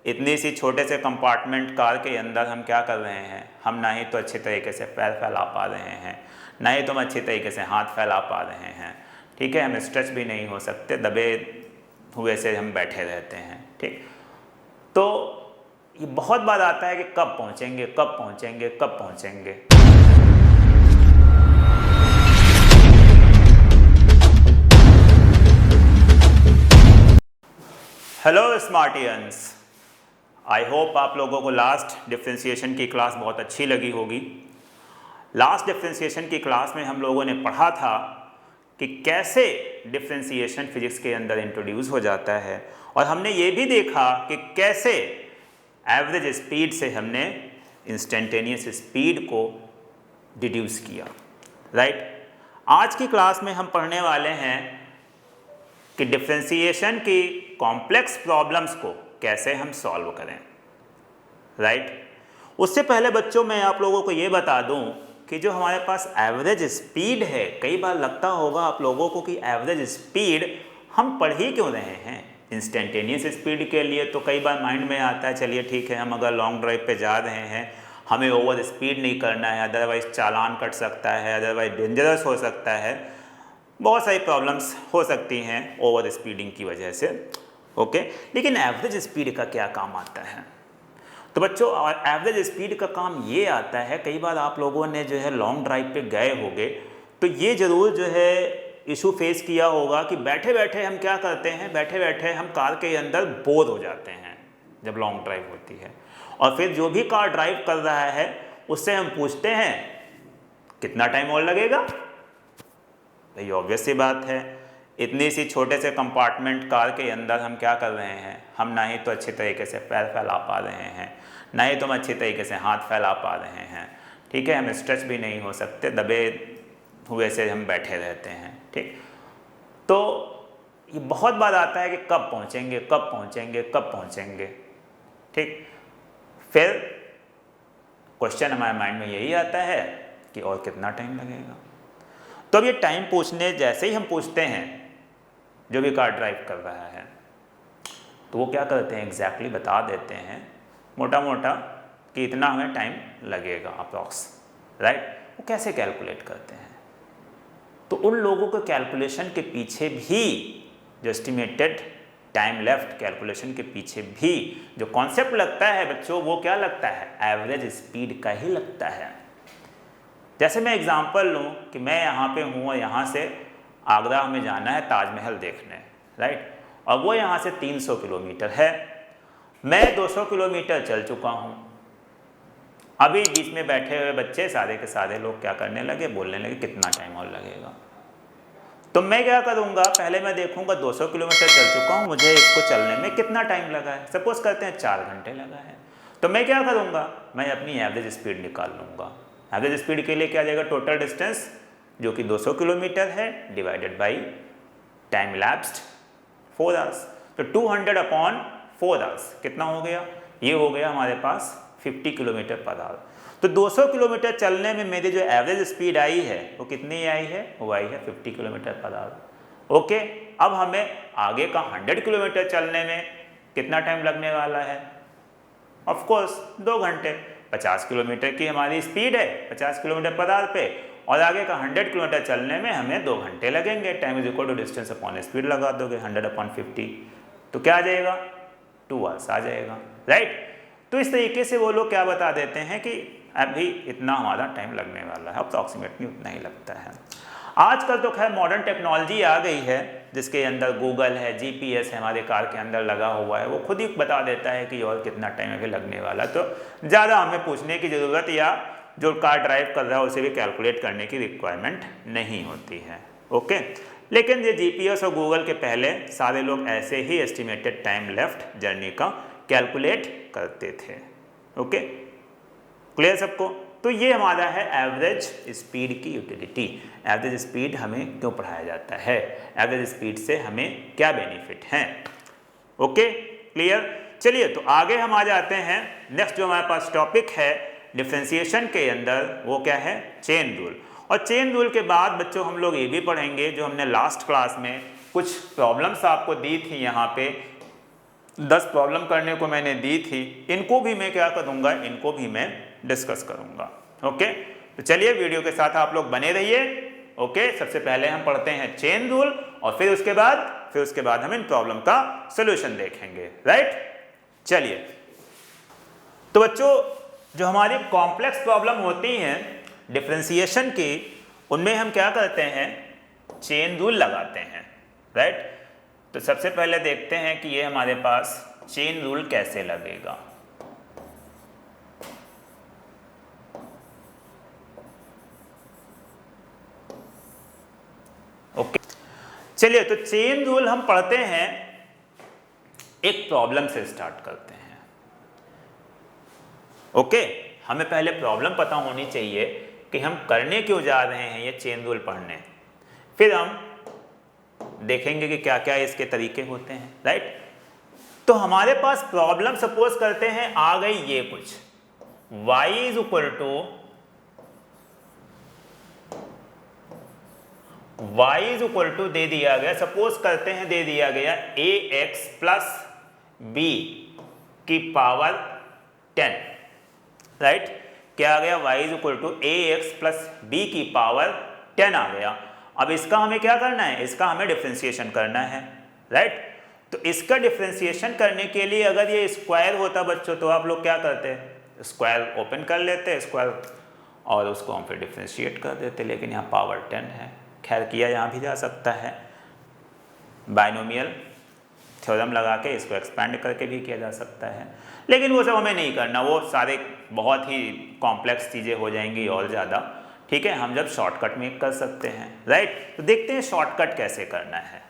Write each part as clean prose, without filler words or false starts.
इतनी सी छोटे से कंपार्टमेंट कार के अंदर हम क्या कर रहे हैं, हम ना ही तो अच्छे तरीके से पैर फैला पा रहे हैं, ना ही तो हम अच्छे तरीके से हाथ फैला पा रहे हैं, ठीक है। हम स्ट्रेच भी नहीं हो सकते, दबे हुए से हम बैठे रहते हैं, ठीक। तो ये बहुत बार आता है कि कब पहुँचेंगे, कब पहुँचेंगे, कब पहुँचेंगे। हेलो स्मार्टियंस, आई होप आप लोगों को लास्ट डिफ्रेंशिएशन की क्लास बहुत अच्छी लगी होगी। लास्ट डिफ्रेंशिएशन की क्लास में हम लोगों ने पढ़ा था कि कैसे डिफ्रेंशिएशन फिजिक्स के अंदर इंट्रोड्यूस हो जाता है, और हमने ये भी देखा कि कैसे एवरेज स्पीड से हमने इंस्टेंटेनियस स्पीड को डिड्यूस किया, राइट। आज की क्लास में हम पढ़ने वाले हैं कि डिफ्रेंशिएशन की कॉम्प्लेक्स प्रॉब्लम्स को कैसे हम सॉल्व करें, राइट। उससे पहले बच्चों मैं आप लोगों को ये बता दूं कि जो हमारे पास एवरेज स्पीड है, कई बार लगता होगा आप लोगों को कि एवरेज स्पीड हम पढ़ ही क्यों रहे हैं। इंस्टेंटेनियस स्पीड के लिए तो कई बार माइंड में आता है, चलिए ठीक है, हम अगर लॉन्ग ड्राइव पे जा रहे हैं, हमें ओवर स्पीड नहीं करना है, अदरवाइज चालान कट सकता है, अदरवाइज डेंजरस हो सकता है, बहुत सारी प्रॉब्लम्स हो सकती हैं ओवर स्पीडिंग की वजह से, ओके। लेकिन एवरेज स्पीड का क्या काम आता है? तो बच्चों एवरेज स्पीड का काम ये आता है, कई बार आप लोगों ने जो है लॉन्ग ड्राइव पे गए होंगे तो ये ज़रूर जो है इशू फेस किया होगा कि बैठे बैठे हम क्या करते हैं, बैठे बैठे हम कार के अंदर बोर हो जाते हैं जब लॉन्ग ड्राइव होती है, और फिर जो भी कार ड्राइव कर रहा है उससे हम पूछते हैं कितना टाइम और लगेगा। भाई ऑब्वियस सी बात है, इतनी सी छोटे से कंपार्टमेंट कार के अंदर हम क्या कर रहे हैं, हम ना ही तो अच्छे तरीके से पैर फैला पा रहे हैं, ना ही तो हम अच्छे तरीके से हाथ फैला पा रहे हैं, ठीक है। हम स्ट्रेच भी नहीं हो सकते, दबे हुए से हम बैठे रहते हैं, ठीक। तो ये बहुत बार आता है कि कब पहुँचेंगे, कब पहुँचेंगे, कब पहुँचेंगे, ठीक। फिर क्वेश्चन हमारे माइंड में यही आता है कि और कितना टाइम लगेगा। तो अब ये टाइम पूछने जैसे ही हम पूछते हैं जो भी कार ड्राइव कर रहा है, तो वो क्या करते हैं, एग्जैक्टली बता देते हैं मोटा मोटा कि इतना हमें टाइम लगेगा अप्रॉक्स, राइट। वो कैसे कैलकुलेट करते हैं? तो उन लोगों के कैलकुलेशन के पीछे भी, जो एस्टिमेटेड टाइम लेफ्ट कैलकुलेशन के पीछे भी जो कॉन्सेप्ट लगता है बच्चों, वो क्या लगता है, एवरेज स्पीड का ही लगता है। जैसे मैं एग्जांपल लूँ कि मैं यहाँ पे हूँ और यहाँ से आगरा हमें जाना है ताजमहल देखने, राइट, और वो यहाँ से 300 किलोमीटर है, मैं 200 किलोमीटर चल चुका हूँ। अभी बीच में बैठे हुए बच्चे सारे के सारे लोग क्या करने लगे, बोलने लगे कितना टाइम और लगेगा। तो मैं क्या करूँगा, पहले मैं देखूँगा 200 किलोमीटर चल चुका हूँ, मुझे इसको चलने में कितना टाइम लगा है। सपोज करते हैं 4 घंटे लगा है, तो मैं क्या करूँगा, मैं अपनी एवरेज स्पीड निकाल लूँगा। एवरेज स्पीड के लिए क्या जाएगा, टोटल डिस्टेंस जो कि 200 किलोमीटर है divided by time lapsed 4 hours, तो 200 अपॉन 4 आवर्स कितना हो गया, ये हो गया हमारे पास 50 किलोमीटर पर आवर। तो 200 किलोमीटर चलने में मेरी जो एवरेज स्पीड आई है वो कितनी आई है, वो आई है 50 किलोमीटर पर आवर, ओके। अब हमें आगे का 100 किलोमीटर चलने में कितना टाइम लगने वाला है, ऑफ कोर्स 2 घंटे। 50 किलोमीटर की हमारी स्पीड है 50 किलोमीटर पर आवर पे, और आगे का 100 किलोमीटर चलने में हमें 2 घंटे लगेंगे। Time is equal to distance upon speed लगा दोगे 100 अपॉन 50, तो क्या आ जाएगा, 2 आवर्स आ जाएगा, राइट। तो इस तरीके से वो लोग क्या बता देते हैं कि अभी इतना हमारा टाइम लगने वाला है, अप्रॉक्सीमेटली उतना ही लगता है। आजकल तो खैर मॉडर्न टेक्नोलॉजी आ गई है जिसके अंदर गूगल है, जीपीएस है, हमारे कार के अंदर लगा हुआ है, वो खुद ही बता देता है कि और कितना टाइम अभी लगने वाला। तो ज़्यादा हमें पूछने की ज़रूरत या जो कार ड्राइव कर रहा है उसे भी कैलकुलेट करने की रिक्वायरमेंट नहीं होती है, ओके। लेकिन ये जीपीएस और गूगल के पहले सारे लोग ऐसे ही एस्टिमेटेड टाइम लेफ्ट जर्नी का कैलकुलेट करते थे, ओके। क्लियर सबको? तो ये हमारा है एवरेज स्पीड की यूटिलिटी। एवरेज स्पीड हमें क्यों पढ़ाया जाता है, एवरेज स्पीड से हमें क्या बेनिफिट हैं, ओके क्लियर। चलिए तो आगे हम आ जाते हैं। नेक्स्ट जो हमारे पास टॉपिक है डिफरेंशिएशन के अंदर वो क्या है, चेन रूल। और चेन रूल के बाद बच्चों हम लोग ये भी पढ़ेंगे जो हमने लास्ट क्लास में कुछ प्रॉब्लम्स आपको दी थी यहाँ पे 10 प्रॉब्लम करने को मैंने दी थी, इनको भी मैं क्या करूँगा, इनको भी मैं डिस्कस करूँगा। ओके, तो चलिए वीडियो के साथ आप लोग बने रहिए। ओके, सबसे पहले हम पढ़ते हैं चेन रूल और फिर उसके बाद हम इन प्रॉब्लम का सोल्यूशन देखेंगे। राइट, चलिए। तो बच्चों, जो हमारी कॉम्प्लेक्स प्रॉब्लम होती हैं डिफरेंशिएशन की, उनमें हम क्या करते हैं, चेन रूल लगाते हैं। राइट, तो सबसे पहले देखते हैं कि ये हमारे पास चेन रूल कैसे लगेगा। ओके, चलिए, तो चेन रूल हम पढ़ते हैं, एक प्रॉब्लम से स्टार्ट करते हैं। ओके, हमें पहले प्रॉब्लम पता होनी चाहिए कि हम करने क्यों जा रहे हैं ये चेन रूल पढ़ने, फिर हम देखेंगे कि क्या क्या इसके तरीके होते हैं। राइट, तो हमारे पास प्रॉब्लम सपोज करते हैं आ गई ये कुछ, y इज इक्वल टू दे दिया गया, सपोज करते हैं दे दिया गया ax प्लस b की पावर 10। राइट, क्या आ गया, y is equal to ax plus b की पावर 10 आ गया। अब इसका हमें क्या करना है, इसका हमें डिफरेंशिएशन करना है। राइट, तो इसका डिफरेंशिएशन करने के लिए अगर ये स्क्वायर होता बच्चों, तो आप लोग क्या करते, स्क्वायर ओपन कर लेते स्क्वायर और उसको हम फिर डिफरेंशिएट कर देते, लेकिन यहाँ पावर 10 है। खैर, किया यहाँ भी जा सकता है, बाइनोमियल थ्योरम लगा के इसको एक्सपेंड करके भी किया जा सकता है, लेकिन वो सब हमें नहीं करना, वो सारे बहुत ही कॉम्प्लेक्स चीज़ें हो जाएंगी और ज़्यादा। ठीक है, हम जब शॉर्टकट में कर सकते हैं। राइट, तो देखते हैं शॉर्टकट कैसे करना है।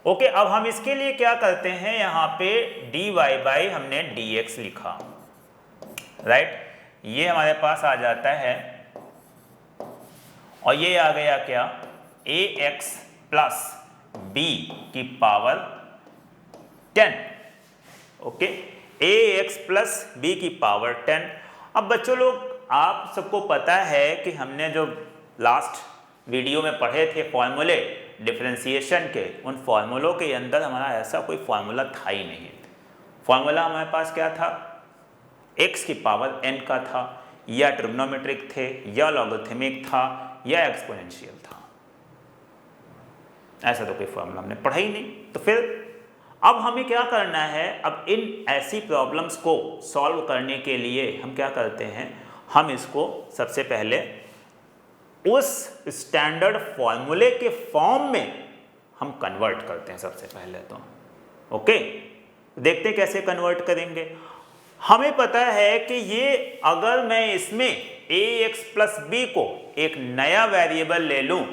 ओके, अब हम इसके लिए क्या करते हैं, यहाँ पे dy बाई हमने dx लिखा। राइट, ये हमारे पास आ जाता है और ये आ गया क्या, ax प्लस b की power 10। Okay, ax plus b की पावर 10। अब बच्चों लोग, आप सबको पता है कि हमने जो लास्ट वीडियो में पढ़े थे फॉर्मूले डिफरेंशिएशन के, उन फॉर्मूलों के अंदर हमारा ऐसा कोई फॉर्मूला था ही नहीं। फॉर्मूला हमारे पास क्या था, x की पावर n का था, या ट्रिग्नोमेट्रिक थे, या लॉगरिथमिक था, या एक्सपोनेंशियल था। ऐसा तो कोई फॉर्मूला हमने पढ़ा ही नहीं। तो फिर अब हमें क्या करना है, अब इन ऐसी प्रॉब्लम्स को सॉल्व करने के लिए हम क्या करते हैं, हम इसको सबसे पहले उस स्टैंडर्ड फॉर्मूले के फॉर्म में हम कन्वर्ट करते हैं सबसे पहले तो। ओके, देखते हैं कैसे कन्वर्ट करेंगे। हमें पता है कि ये अगर मैं इसमें ax प्लस b को एक नया वेरिएबल ले लूं,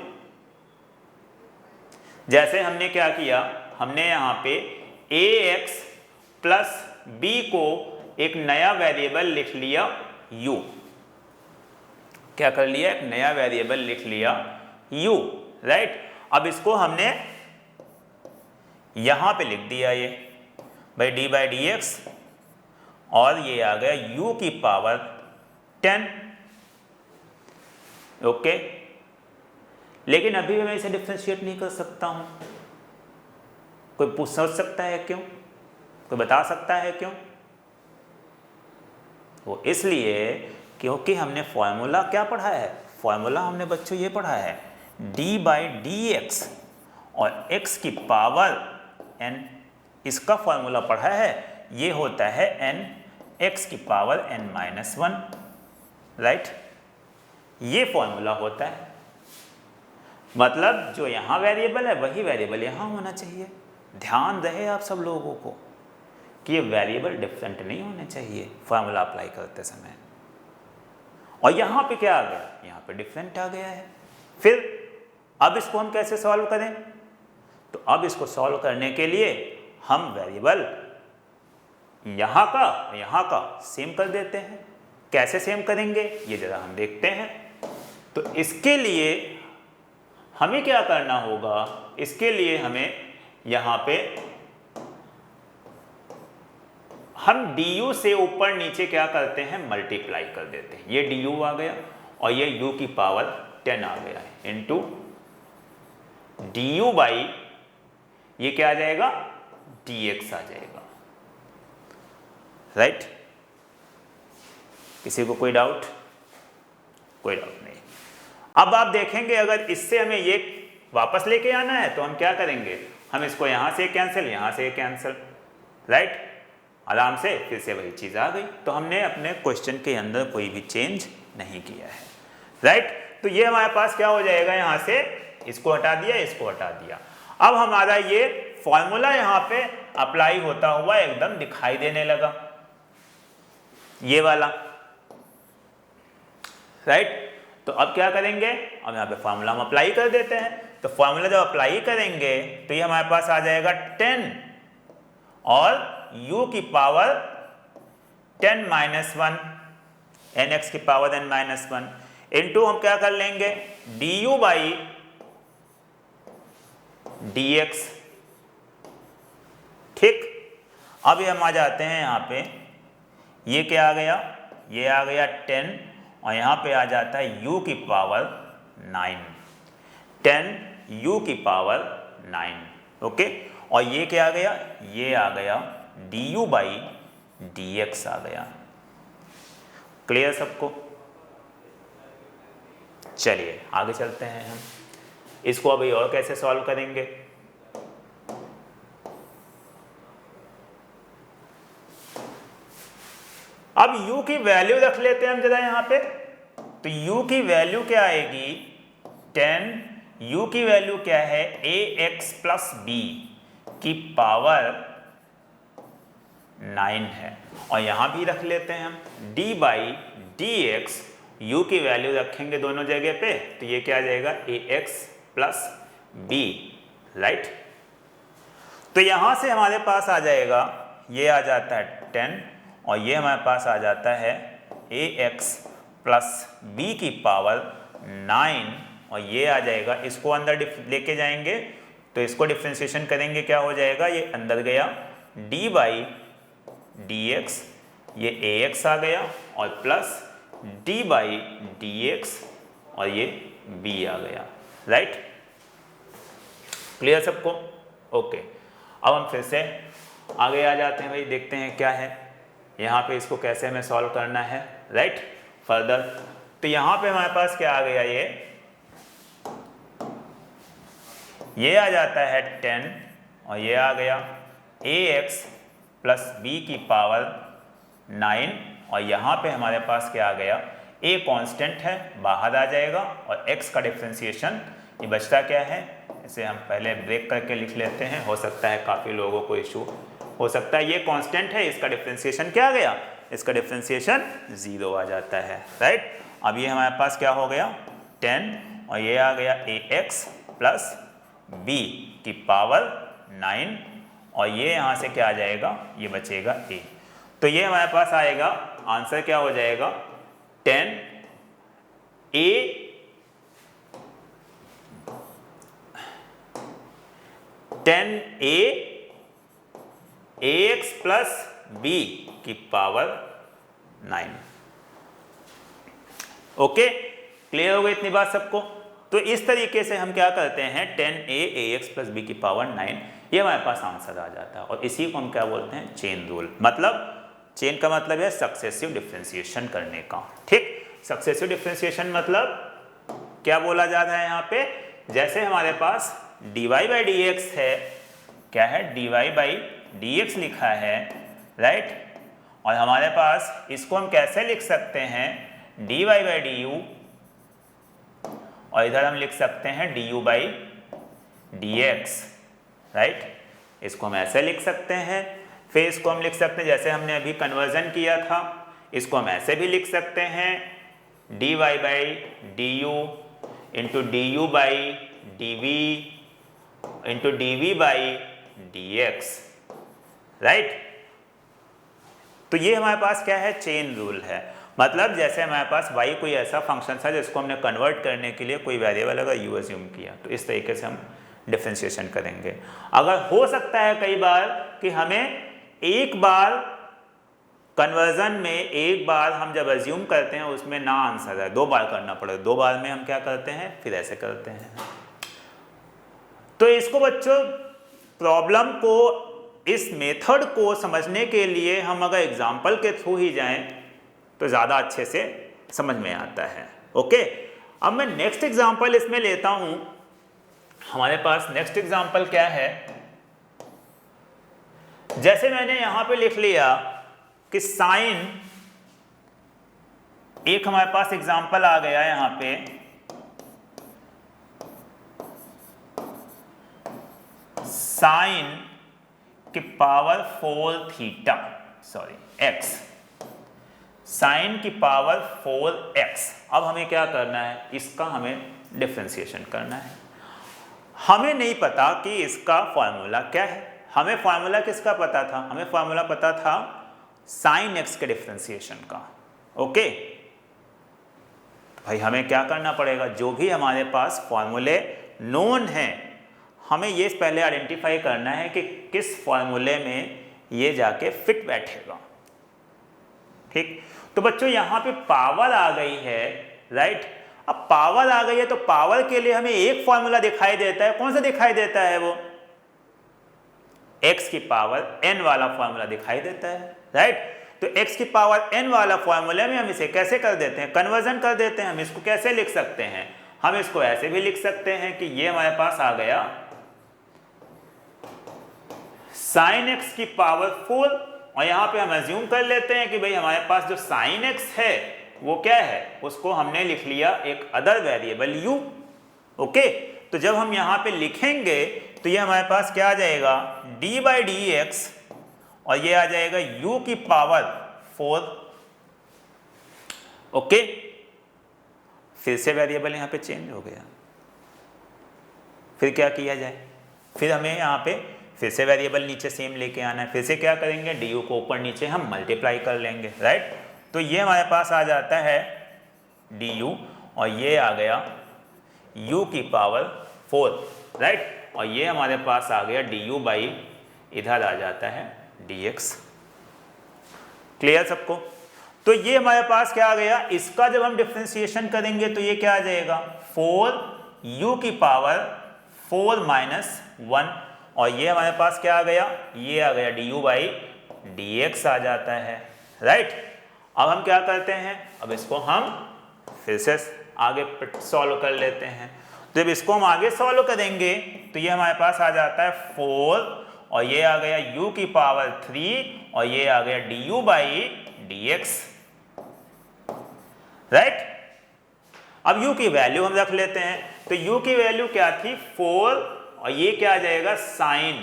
जैसे हमने क्या किया, हमने यहाँ पे ax प्लस b को एक नया वेरिएबल लिख लिया u। क्या कर लिया, एक नया वेरिएबल लिख लिया u। राइट, अब इसको हमने यहां पे लिख दिया ये भाई d बाई डी एक्स, और ये आ गया u की पावर 10। ओके, लेकिन अभी मैं इसे डिफरेंशिएट नहीं कर सकता हूं। कोई सोच सकता है क्यों, कोई बता सकता है क्यों? वो इसलिए क्योंकि हमने फॉर्मूला क्या पढ़ा है, फॉर्मूला हमने बच्चों ये पढ़ा है d बाई डी एक्स और x की पावर n, इसका फॉर्मूला पढ़ा है, ये होता है n x की पावर n माइनस 1। राइट, ये फॉर्मूला होता है, मतलब जो यहाँ वेरिएबल है वही वेरिएबल यहाँ होना चाहिए। ध्यान रहे आप सब लोगों को कि ये वेरिएबल डिफरेंट नहीं होने चाहिए फॉर्मूला अप्लाई करते समय। और यहाँ पे क्या आ गया, यहाँ पे डिफरेंट आ गया है। फिर अब इसको हम कैसे सॉल्व करें, तो अब इसको सॉल्व करने के लिए हम वेरिएबल यहाँ का सेम कर देते हैं। कैसे सेम करेंगे ये जरा हम देखते हैं। तो इसके लिए हमें क्या करना होगा, इसके लिए हमें यहाँ पे हम du से ऊपर नीचे क्या करते हैं, मल्टीप्लाई कर देते हैं। ये du आ गया और ये u की पावर 10 आ गया है, इंटू du बाई ये क्या आ जाएगा, dx आ जाएगा। राइट। किसी को कोई डाउट? कोई डाउट नहीं। अब आप देखेंगे अगर इससे हमें ये वापस लेके आना है तो हम क्या करेंगे, हम इसको यहाँ से कैंसिल, यहाँ से कैंसिल, राइट। आराम से फिर से वही चीज़ आ गई। तो हमने अपने क्वेश्चन के अंदर कोई भी चेंज नहीं किया है, राइट। तो ये हमारे पास क्या हो जाएगा, यहाँ से इसको हटा दिया, इसको हटा दिया। अब हमारा ये फॉर्मूला यहाँ पे अप्लाई होता हुआ एकदम दिखाई देने लगा, ये वाला, राइट। तो अब क्या करेंगे, अब यहाँ पे फॉर्मूला हम अप्लाई कर देते हैं। तो फॉर्मूला जब अप्लाई करेंगे तो ये हमारे पास आ जाएगा 10 और u की पावर 10 - 1 nx की पावर n - 1 इंटू हम क्या कर लेंगे du बाई dx। ठीक। अब ये हम आ जाते हैं यहाँ पे, ये क्या आ गया, ये आ गया 10 और यहाँ पे आ जाता है u की पावर 9, 10 u की पावर 9, ओके। और ये क्या आ गया, ये आ गया du बाई dx आ गया। क्लियर सबको? चलिए आगे चलते हैं हम। इसको अभी और कैसे सॉल्व करेंगे, अब u की वैल्यू रख लेते हैं हम जरा यहाँ पे। तो u की वैल्यू क्या आएगी, 10, u की वैल्यू क्या है ax प्लस b की पावर 9 है। और यहाँ भी रख लेते हैं हम d बाई dx, u की वैल्यू रखेंगे दोनों जगह पे तो ये क्या आ जाएगा ax प्लस b, राइट। तो यहाँ से हमारे पास आ जाएगा, ये आ जाता है 10 और ये हमारे पास आ जाता है ax प्लस b की पावर 9 और ये आ जाएगा, इसको अंदर लेके जाएंगे तो इसको डिफ्रेंशिएशन करेंगे, क्या हो जाएगा, ये अंदर गया d बाई dx, ये ax आ गया और प्लस d बाई dx और ये b आ गया, राइट। क्लियर सबको? ओके। अब हम फिर से आगे आ जाते हैं भाई, देखते हैं क्या है यहाँ पे, इसको कैसे हमें सॉल्व करना है, राइट। फर्दर तो यहाँ पे हमारे पास क्या आ गया, ये आ जाता है 10 और ये आ गया ax प्लस b की पावर 9 और यहाँ पे हमारे पास क्या आ गया, a कांस्टेंट है बाहर आ जाएगा और x का डिफरेंशिएशन ये बचता क्या है, इसे हम पहले ब्रेक करके लिख लेते हैं, हो सकता है काफ़ी लोगों को इशू हो सकता है। ये कांस्टेंट है, इसका डिफरेंशिएशन क्या आ गया, इसका डिफरेंशिएशन 0 आ जाता है, राइट। अब ये हमारे पास क्या हो गया 10 और ये आ गया ax प्लस b की पावर 9 और ये यहाँ से क्या आ जाएगा, ये बचेगा a। तो ये हमारे पास आएगा, आंसर क्या हो जाएगा 10a ax प्लस b की पावर 9। ओके, क्लियर हो गई इतनी बात सबको? तो इस तरीके से हम क्या करते हैं 10a ax प्लस b की पावर 9, ये हमारे पास आंसर आ जाता है। और इसी को हम क्या बोलते हैं, चेन रूल। मतलब चेन का मतलब है सक्सेसिव डिफरेंशिएशन करने का, ठीक। सक्सेसिव डिफरेंशिएशन मतलब क्या बोला जा रहा है यहाँ पे, जैसे हमारे पास dy बाई dx है, क्या है dy बाई dx लिखा है, राइट। और हमारे पास इसको हम कैसे लिख सकते हैं dy बाई du और इधर हम लिख सकते हैं du बाई dx, राइट। इसको हम ऐसे लिख सकते हैं, फिर इसको हम लिख सकते हैं जैसे हमने अभी कन्वर्जन किया था, इसको हम ऐसे भी लिख सकते हैं dy by du into du by dv into dv by dx, right. तो ये हमारे पास क्या है, चेन रूल है। मतलब जैसे हमारे पास y कोई ऐसा फंक्शन था जिसको हमने कन्वर्ट करने के लिए कोई वेरिएबल अगर u अज्यूम किया, तो इस तरीके से हम डिफरेंशिएशन करेंगे। अगर हो सकता है कई बार कि हमें एक बार कन्वर्जन में एक बार हम जब अज्यूम करते हैं उसमें ना आंसर है, 2 बार करना पड़े, 2 बार में हम क्या करते हैं फिर ऐसे करते हैं। तो इसको बच्चों प्रॉब्लम को इस मेथड को समझने के लिए हम अगर एग्जाम्पल के थ्रू ही जाएं तो ज़्यादा अच्छे से समझ में आता है। ओके, अब मैं नेक्स्ट एग्जाम्पल इसमें लेता हूं। हमारे पास नेक्स्ट एग्जाम्पल क्या है, जैसे मैंने यहां पे लिख लिया कि साइन, एक हमारे पास एग्जाम्पल आ गया यहां पे, साइन की power 4 theta, sorry x, sine की पावर 4x। अब हमें क्या करना है, इसका हमें डिफरेंशिएशन करना है। हमें नहीं पता कि इसका फॉर्मूला क्या है। हमें फॉर्मूला किसका पता था, हमें फॉर्मूला पता था साइन x के डिफरेंशिएशन का। ओके, भाई हमें क्या करना पड़ेगा, जो भी हमारे पास फॉर्मूले नोन हैं हमें ये पहले आइडेंटिफाई करना है कि किस फॉर्मूले में ये जाके फिट बैठेगा। ठीक, तो बच्चों यहाँ पे पावर आ गई है, राइट। अब पावर आ गई है तो पावर के लिए हमें एक फॉर्मूला दिखाई देता है। कौन सा दिखाई देता है, वो x की पावर n वाला फॉर्मूला दिखाई देता है, राइट। तो x की पावर n वाला फॉर्मूले में हम इसे कैसे कर देते हैं, कन्वर्जन कर देते हैं। हम इसको कैसे लिख सकते हैं, हम इसको ऐसे भी लिख सकते हैं कि ये हमारे पास आ गया साइन x की पावर 4, और यहां पे हम अज्यूम कर लेते हैं कि भाई हमारे पास जो साइन x है वो क्या है, उसको हमने लिख लिया एक अदर वेरिएबल u। ओके, तो जब हम यहां पे लिखेंगे तो ये हमारे पास क्या आ जाएगा, d/dx, और ये आ जाएगा u की पावर 4। ओके, फिर से वेरिएबल यहां पे चेंज हो गया। फिर क्या किया जाए, फिर हमें यहां पे फिर से वेरिएबल नीचे सेम लेके आना है। फिर से क्या करेंगे, du को ऊपर नीचे हम मल्टीप्लाई कर लेंगे, राइट। तो ये हमारे पास आ जाता है du, और ये आ गया u की पावर 4, राइट। और ये हमारे पास आ गया du बाई, इधर आ जाता है dx। क्लियर सबको। तो ये हमारे पास क्या आ गया, इसका जब हम डिफरेंशिएशन करेंगे तो ये क्या आ जाएगा, 4u की पावर 4 माइनस 1, और ये हमारे पास क्या आ गया, ये आ गया du बाई dx आ जाता है, राइट। अब हम क्या करते हैं, अब इसको हम फिर से आगे सॉल्व कर लेते हैं। तो जब इसको हम आगे सॉल्व करेंगे तो ये हमारे पास आ जाता है 4, और ये आ गया u की पावर 3, और ये आ गया du बाई dx, राइट। अब u की वैल्यू हम रख लेते हैं। तो u की वैल्यू क्या थी, 4, और ये क्या आ जाएगा, साइन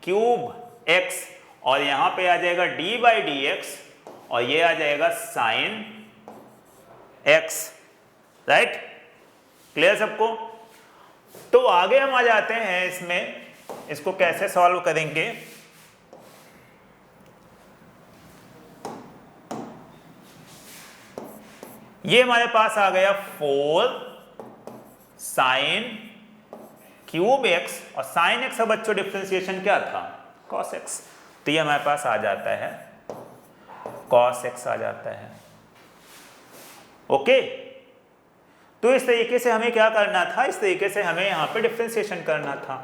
क्यूब x, और यहां पे आ जाएगा d/dx, और ये आ जाएगा साइन x, राइट। क्लियर सबको। तो आगे हम आ जाते हैं इसमें, इसको कैसे सॉल्व करेंगे। ये हमारे पास आ गया 4 साइन क्यूब x, और साइन x का बच्चों डिफरेंशिएशन क्या था, cos x। तो ये हमारे पास आ जाता है cos x आ जाता है। ओके, तो इस तरीके से हमें क्या करना था, इस तरीके से हमें यहाँ पे डिफरेंशिएशन करना था।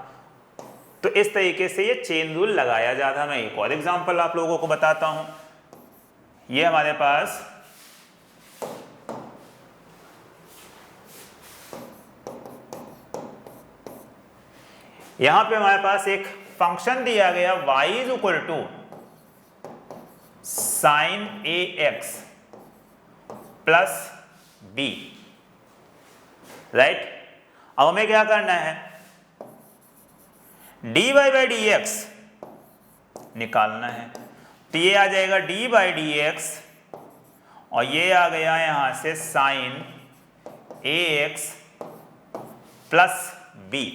तो इस तरीके से ये चेन रूल लगाया जाता है। मैं एक और एग्जांपल आप लोगों को बताता हूँ। ये हमारे पास यहां पे हमारे पास एक फंक्शन दिया गया y is equal to sine ax plus b, right. अब हमें क्या करना है, dy/dx निकालना है। तो ये आ जाएगा d/dx, और ये आ गया यहां से sine ax plus b,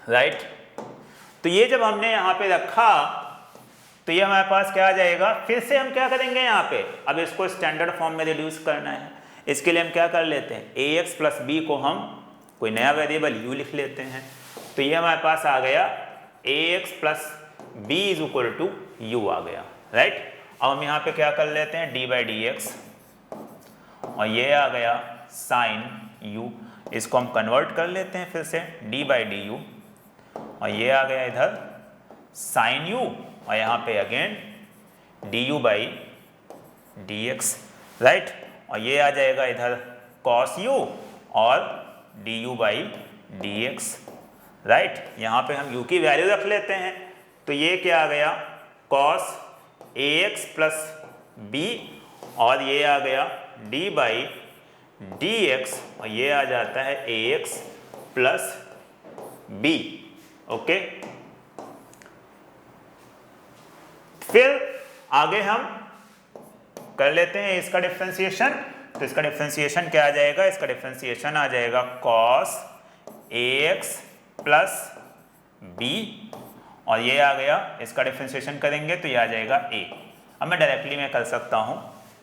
right. तो ये जब हमने यहां पे रखा तो ये हमारे पास क्या आ जाएगा, फिर से हम क्या करेंगे यहाँ पे, अब इसको स्टैंडर्ड फॉर्म में रिड्यूस करना है। इसके लिए हम क्या कर लेते हैं, ax प्लस b को हम कोई नया वेरिएबल u लिख लेते हैं। तो ये हमारे पास आ गया ax plus b is equal to u आ गया, राइट। अब हम यहाँ पे क्या कर लेते हैं, d/dx, और ये आ गया साइन u, इसको हम कन्वर्ट कर लेते हैं फिर से d/du, और ये आ गया इधर साइन यू, और यहाँ पे again D you by d x, right. और ये आ जाएगा इधर कॉस यू और D you by d x, right. यहाँ पे हम u की वैल्यू रख लेते हैं, तो ये क्या आ गया cos a x plus b, और ये आ गया d बाई डी एक्स, और ये आ जाता है ए एक्स प्लस बी, ओके। फिर आगे हम कर लेते हैं इसका डिफरेंशिएशन। तो इसका डिफरेंशिएशन क्या आ जाएगा, इसका डिफरेंशिएशन आ जाएगा cos a x plus b, और ये आ गया, इसका डिफरेंशिएशन करेंगे तो ये आ जाएगा a। अब मैं डायरेक्टली मैं कर सकता हूँ,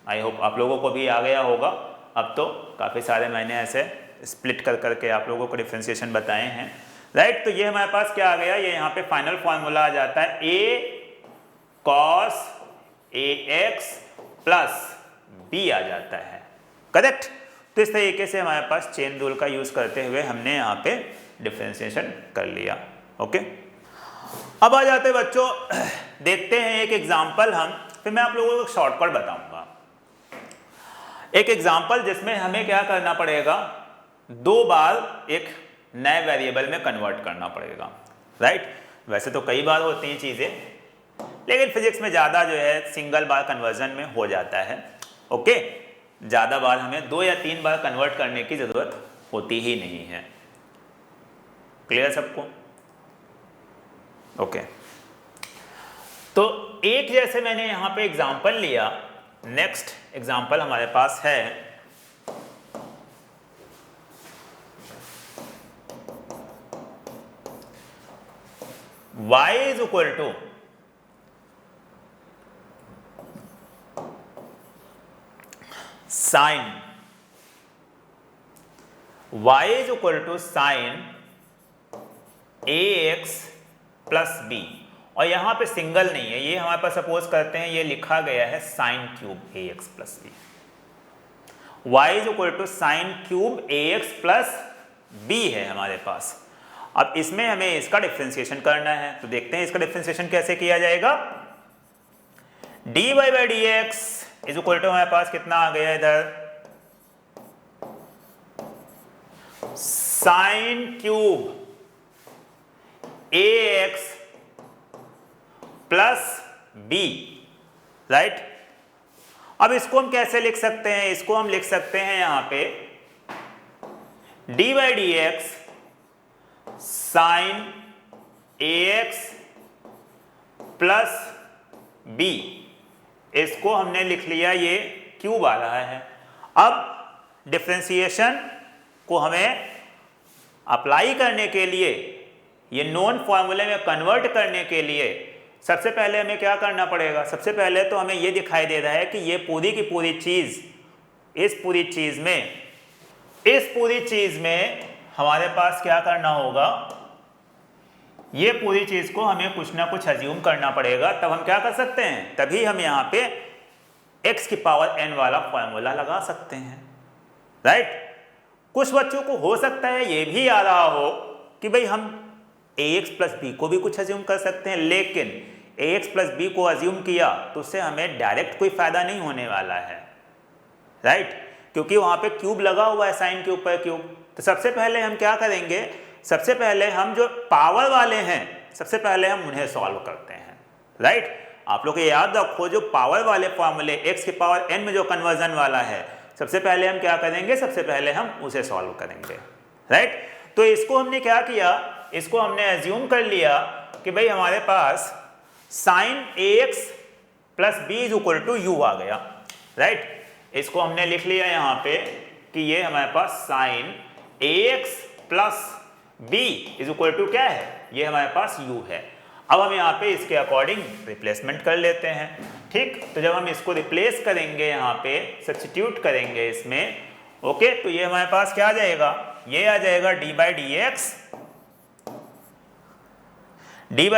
आई होप आप लोगों को भी आ गया होगा। अब तो काफ़ी सारे मैंने ऐसे स्प्लिट कर करके आप लोगों को डिफरेंशिएशन बताए हैं, राइट। तो ये हमारे पास क्या आ गया, ये यहाँ पे फाइनल फॉर्मूला आ जाता है a cos a x plus b आ जाता है, करेक्ट। तो इस तरीके से हमारे पास चेन रूल का यूज़ करते हुए हमने यहाँ पे डिफरेंशिएशन कर लिया, ओके। अब आ जाते बच्चों, देखते हैं एक एग्जाम्पल हम, फिर मैं आप लोगों को शॉर्टकट बताऊंगा। एक एग्जाम्पल जिसमें हमें क्या करना पड़ेगा, 2 बार एक नए वेरिएबल में कन्वर्ट करना पड़ेगा, राइट। वैसे तो कई बार होती हैं चीज़ें, लेकिन फिजिक्स में ज़्यादा जो है सिंगल बार कन्वर्जन में हो जाता है, ओके। ज़्यादा बार हमें 2 या 3 बार कन्वर्ट करने की ज़रूरत होती ही नहीं है। क्लियर सबको, ओके। तो एक जैसे मैंने यहाँ पे एग्जाम्पल लिया, नेक्स्ट एग्जाम्पल हमारे पास है y is equal to sine, y is equal to sine a x plus b, और यहाँ पे सिंगल नहीं है, ये हमारे पास सपोज करते हैं ये लिखा गया है sine cube a x plus b, y is equal to sine cube a x plus b है हमारे पास। अब इसमें हमें इसका डिफरेंशिएशन करना है, तो देखते हैं इसका डिफरेंशिएशन कैसे किया जाएगा। D y by d x is equal to हमारे पास कितना आ गया इधर, sine cube a x plus b, right. अब इसको हम कैसे लिख सकते हैं, इसको हम लिख सकते हैं यहां पे d by d x sine a x plus b, इसको हमने लिख लिया, ये क्यूब आ रहा है। अब डिफरेंशिएशन को हमें अप्लाई करने के लिए, ये नॉन फॉर्मूले में कन्वर्ट करने के लिए सबसे पहले हमें क्या करना पड़ेगा, सबसे पहले तो हमें ये दिखाई दे रहा है कि ये पूरी की पूरी चीज़, इस पूरी चीज़ में हमारे पास क्या करना होगा, ये पूरी चीज़ को हमें कुछ ना कुछ अज्यूम करना पड़ेगा, तब हम क्या कर सकते हैं, तभी हम यहाँ पे x की पावर n वाला फॉर्मूला लगा सकते हैं, राइट। कुछ बच्चों को हो सकता है ये भी आ रहा हो कि भाई हम ax प्लस बी को भी कुछ अज्यूम कर सकते हैं, लेकिन ax प्लस बी को अज्यूम किया तो उससे हमें डायरेक्ट कोई फायदा नहीं होने वाला है, राइट, क्योंकि वहां पे क्यूब लगा हुआ है, साइन क्यूब पर क्यूब। तो सबसे पहले हम क्या करेंगे, सबसे पहले हम जो पावर वाले हैं सबसे पहले हम उन्हें सॉल्व करते हैं, राइट। आप लोग याद रखो, जो पावर वाले फॉर्मूले x की पावर n में जो कन्वर्जन वाला है, सबसे पहले हम क्या करेंगे, सबसे पहले हम उसे सॉल्व करेंगे, राइट। तो इसको हमने क्या किया, इसको हमने एज्यूम कर लिया कि भाई हमारे पास sine a x plus b is equal to u आ गया, राइट। इसको हमने लिख लिया यहाँ पे कि ये हमारे पास sine a x plus b is equal to क्या है, ये हमारे पास u है। अब हम यहाँ पे इसके अकॉर्डिंग रिप्लेसमेंट कर लेते हैं, ठीक। तो जब हम इसको रिप्लेस करेंगे, यहाँ पे सब्स्टिट्यूट करेंगे इसमें, ओके, तो ये हमारे पास क्या आ जाएगा, ये आ जाएगा डी बाई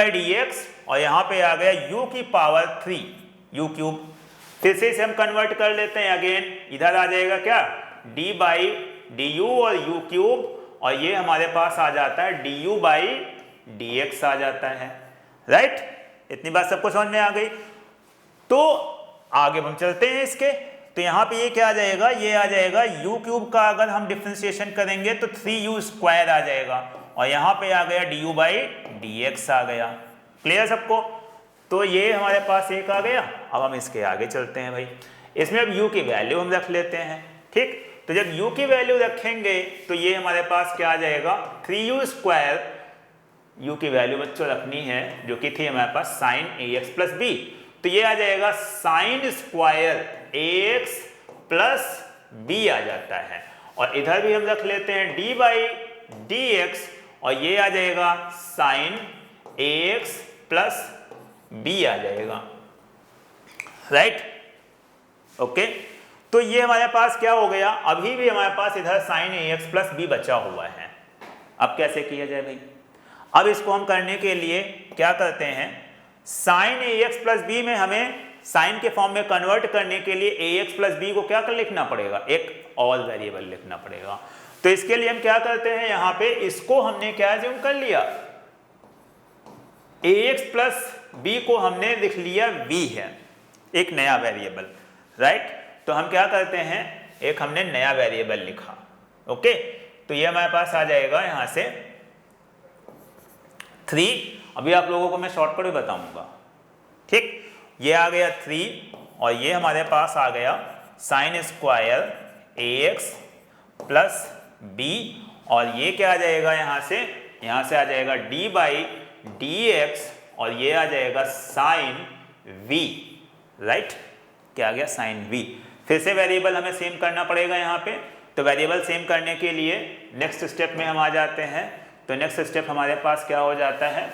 डी एक्स, और यहाँ पे आ गया u की पावर 3 u क्यूब। फिर से इसे हम कन्वर्ट कर लेते हैं, अगेन इधर आ जाएगा क्या, डी बाई डी यू और u क्यूब, और ये हमारे पास आ जाता है डी यू बाई dx आ जाता है, राइट। इतनी बात सबको समझ में आ गई। तो आगे हम चलते हैं इसके। तो यहाँ पे ये क्या आ जाएगा, ये आ जाएगा u क्यूब का अगर हम डिफ्रेंसिएशन करेंगे तो 3u स्क्वायर आ जाएगा, और यहाँ पे आ गया du बाई dx आ गया। क्लियर सबको? तो ये हमारे पास एक आ गया। अब हम इसके आगे चलते हैं भाई। इसमें अब u की वैल्यू हम रख लेते हैं, ठीक। तो जब u की वैल्यू रखेंगे तो ये हमारे पास क्या आ जाएगा, 3u स्क्वायर, u की वैल्यू बच्चों रखनी है जो कि थी हमारे पास साइन ax प्लस b, तो ये आ जाएगा sign square ax plus b आ जाता है। और इधर भी हम रख लेते हैं d बाई dx, और ये आ जाएगा साइन ax प्लस b आ जाएगा, राइट। ओके, तो ये हमारे पास क्या हो गया, अभी भी हमारे पास इधर साइन ax प्लस b बचा हुआ है। अब कैसे किया जाए भाई? अब इसको हम करने के लिए क्या करते हैं, साइन ax प्लस b में हमें साइन के फॉर्म में कन्वर्ट करने के लिए ax प्लस b को क्या कर लिखना पड़ेगा, एक और वेरिएबल लिखना पड़ेगा। तो इसके लिए हम क्या करते हैं, यहाँ पे इसको हमने क्या ज्यूम कर लिया, ax प्लस b को हमने लिख लिया v है, एक नया वेरिएबल, राइट। तो हम क्या करते हैं, एक हमने नया वेरिएबल लिखा, ओके। तो ये हमारे पास आ जाएगा यहाँ से 3, अभी आप लोगों को मैं शॉर्टकट भी बताऊंगा, ठीक। ये आ गया 3, और ये हमारे पास आ गया sign square ax plus b, और ये क्या आ जाएगा यहाँ से आ जाएगा d बाई dx, और ये आ जाएगा साइन v, राइट। क्या आ गया, साइन v। फिर से वेरिएबल हमें सेम करना पड़ेगा यहाँ पे। तो वेरिएबल सेम करने के लिए नेक्स्ट स्टेप में हम आ जाते हैं। तो नेक्स्ट स्टेप हमारे पास क्या हो जाता है,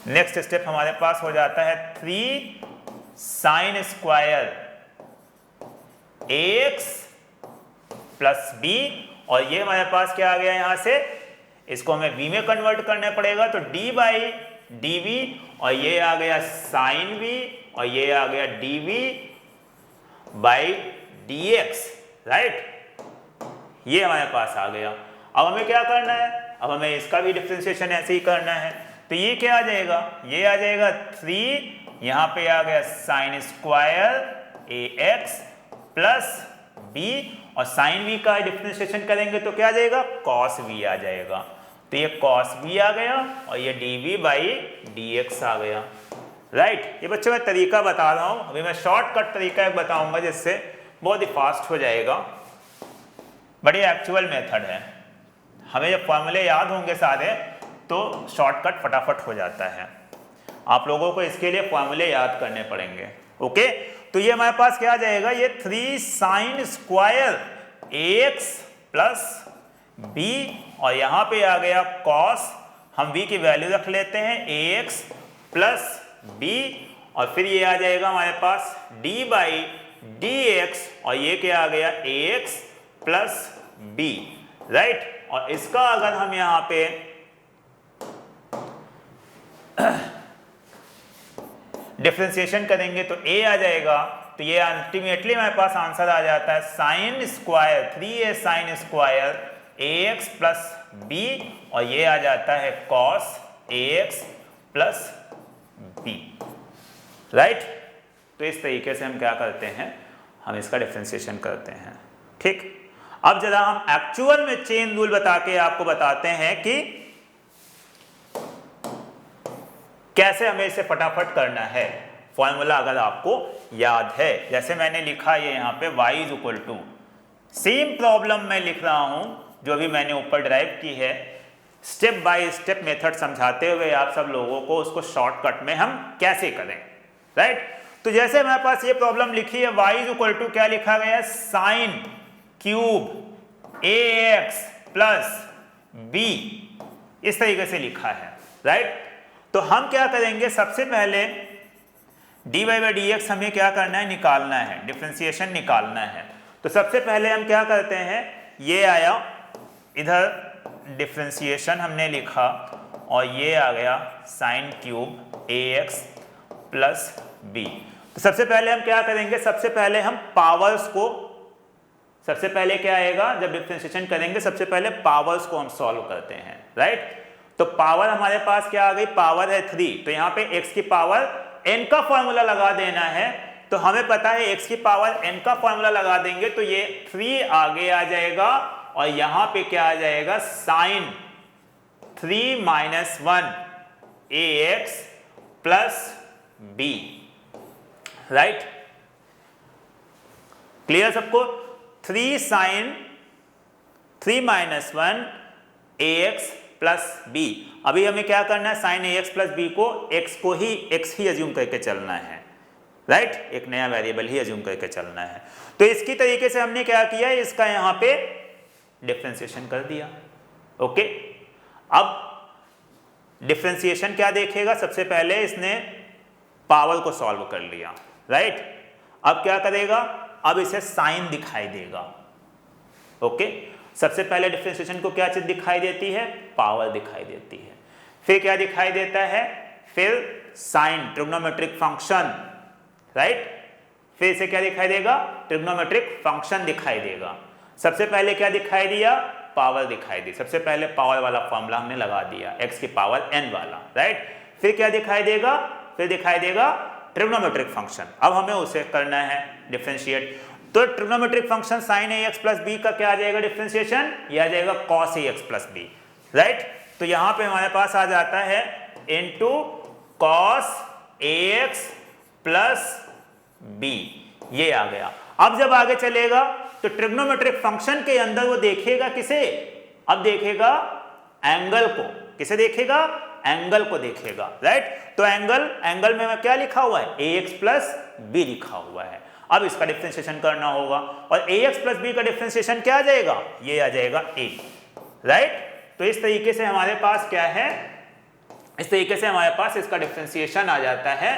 नेक्स्ट स्टेप हमारे पास हो जाता है 3 sign square ax plus b, और ये हमारे पास क्या आ गया, यहाँ से इसको हमें v में कन्वर्ट करना पड़ेगा, तो d बाई dv, और ये आ गया साइन v, और ये आ गया dv बाई dx, राइट। ये हमारे पास आ गया। अब हमें क्या करना है, अब हमें इसका भी डिफरेंशिएशन ऐसे ही करना है। तो ये क्या आ जाएगा, ये आ जाएगा 3, यहाँ पे आ गया sign square ax plus b, और साइन v का डिफरेंशिएशन करेंगे तो क्या आ जाएगा, cos v आ जाएगा। तो ये cos v आ गया, और ये dv बाई dx आ गया, राइट। ये बच्चों मैं तरीका बता रहा हूँ, अभी मैं शॉर्टकट तरीका एक बताऊंगा जिससे बहुत ही फास्ट हो जाएगा, बड़ी एक्चुअल मेथड है। हमें जब फॉर्मूले याद होंगे सारे तो शॉर्टकट फटाफट हो जाता है। आप लोगों को इसके लिए फॉर्मूले याद करने पड़ेंगे, ओके। तो ये हमारे पास क्या आ जाएगा, ये 3 sign square ax plus b, और यहाँ पे आ गया cos, हम v की वैल्यू रख लेते हैं ax प्लस b, और फिर ये आ जाएगा हमारे पास d बाई dx, और ये क्या आ गया ax प्लस b, राइट। और इसका अगर हम यहाँ पे डिफरेंशिएशन करेंगे तो a आ जाएगा, तो ये अल्टीमेटली हमारे पास आंसर आ जाता है sine square 3a sine square ax plus b, और ये आ जाता है cos ax plus b, right. तो इस तरीके से हम क्या करते हैं, हम इसका डिफरेंशिएशन करते हैं, ठीक। अब जरा हम एक्चुअल में चेन रूल बता के आपको बताते हैं कि कैसे हमें इसे फटाफट करना है। फॉर्मूला अगर आपको याद है, जैसे मैंने लिखा है यहाँ पे y is equal to, same problem मैं लिख रहा हूं जो भी मैंने ऊपर ड्राइव की है, स्टेप बाय स्टेप मेथड समझाते हुए आप सब लोगों को उसको शॉर्टकट में हम कैसे करें, राइट। तो जैसे हमारे पास ये प्रॉब्लम लिखी है y इज इक्वल टू क्या लिखा गया है, sine cube ax plus b, इस तरीके से लिखा है, राइट। तो हम क्या करेंगे, सबसे पहले dy बाई dx हमें क्या करना है, निकालना है, डिफरेंशिएशन निकालना है। तो सबसे पहले हम क्या करते हैं, ये आया इधर डिफरेंशिएशन हमने लिखा, और ये आ गया sine cube ax plus b। तो सबसे पहले हम क्या करेंगे, सबसे पहले हम पावर्स को सबसे पहले क्या आएगा, जब डिफरेंशिएशन करेंगे सबसे पहले पावर्स को हम सॉल्व करते हैं, राइट। तो पावर हमारे पास क्या आ गई, पावर है 3, तो यहाँ पे x की पावर n का फॉर्मूला लगा देना है। तो हमें पता है x की पावर n का फॉर्मूला लगा देंगे तो ये 3 आगे आ जाएगा और यहाँ पे क्या आ जाएगा, sine 3 minus 1 ax plus b, right. Clear सबको, 3 sine 3 minus 1 ax plus b. अभी हमें क्या करना है, साइन ax प्लस बी को x ही अज्यूम करके चलना है, राइट, एक नया वेरिएबल ही अज्यूम करके चलना है। तो इसकी तरीके से हमने क्या किया, इसका यहां पे डिफरेंशिएशन कर दिया। ओके, अब डिफरेंशिएशन क्या देखेगा, सबसे पहले इसने पावर को सॉल्व कर लिया, राइट। अब क्या करेगा, अब इसे साइन दिखाई देगा। ओके, सबसे पहले डिफरेंशिएशन को क्या चीज दिखाई देती है, पावर दिखाई देती है। फिर क्या दिखाई देता है, फिर साइन ट्रिग्नोमेट्रिक फंक्शन, राइट। फिर से क्या दिखाई देगा, ट्रिग्नोमेट्रिक फंक्शन दिखाई देगा। सबसे पहले क्या दिखाई दिया, पावर दिखाई दी। सबसे पहले पावर वाला फॉर्मूला हमने लगा दिया, x की पावर n वाला, राइट। फिर क्या दिखाई देगा, फिर दिखाई देगा ट्रिग्नोमेट्रिक फंक्शन। अब हमें उसे करना है डिफरेंशिएट। तो trigonometric function sin ax plus b का क्या आ जाएगा डिफरेंशिएशन, यह आ जाएगा cos ax plus b, right. तो यहां पे हमारे पास आ जाता है into cos ax plus b, ये आ गया। अब जब आगे चलेगा तो ट्रिग्नोमेट्रिक फंक्शन के अंदर वो देखेगा किसे, अब देखेगा एंगल को, किसे देखेगा, एंगल को देखेगा, राइट। तो एंगल में क्या लिखा हुआ है, ax प्लस बी लिखा हुआ है। अब इसका डिफरेंशिएशन करना होगा और ax प्लस बी का डिफरेंशिएशन क्या आ जाएगा, ये आ जाएगा a, राइट। तो इस तरीके से हमारे पास क्या है, इस तरीके से हमारे पास इसका डिफरेंशिएशन आ जाता है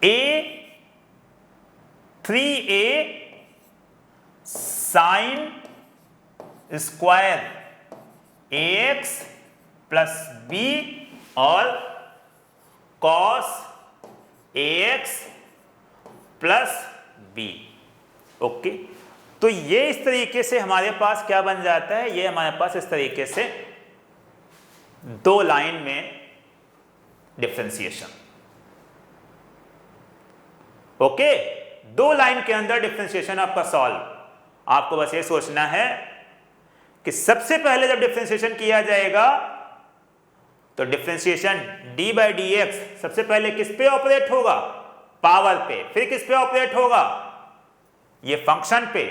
a 3a sine square ax plus b और cos ax plus b. Okay, तो ये इस तरीके से हमारे पास क्या बन जाता है, ये हमारे पास इस तरीके से दो लाइन में डिफरेंशिएशन। ओके, दो लाइन के अंदर डिफरेंशिएशन आपका सॉल्व। आपको बस ये सोचना है कि सबसे पहले जब डिफरेंशिएशन किया जाएगा तो differentiation d by d x सबसे पहले किस पे ऑपरेट होगा, पावर पे। फिर किस पे ऑपरेट होगा, ये फंक्शन पे।